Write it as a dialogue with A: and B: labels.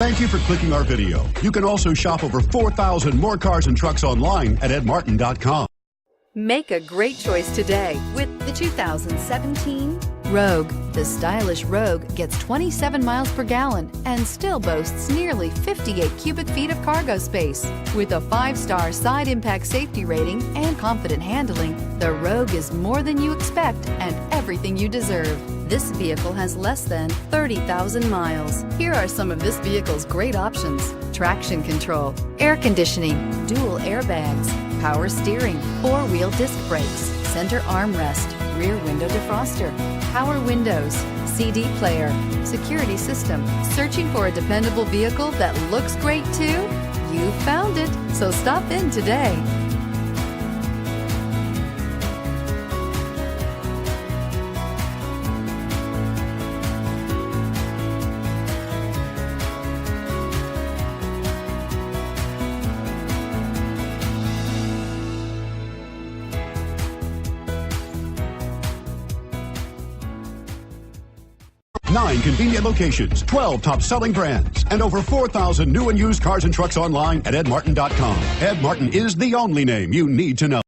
A: Thank you for clicking our video. You can also shop over 4,000 more cars and trucks online at edmartin.com.
B: Make a great choice today with the 2017 Rogue. The stylish Rogue gets 27 miles per gallon and still boasts nearly 58 cubic feet of cargo space. With a 5-star side impact safety rating and confident handling, the Rogue is more than you expect and everything you deserve. This vehicle has less than 30,000 miles. Here are some of this vehicle's great options: traction control, air conditioning, dual airbags, power steering, 4-wheel disc brakes, center armrest, rear window defroster, power windows, CD player, security system. Searching for a dependable vehicle that looks great too? You found it, so stop in today.
A: Nine convenient locations, 12 top-selling brands, and over 4,000 new and used cars and trucks online at edmartin.com. Ed Martin is the only name you need to know.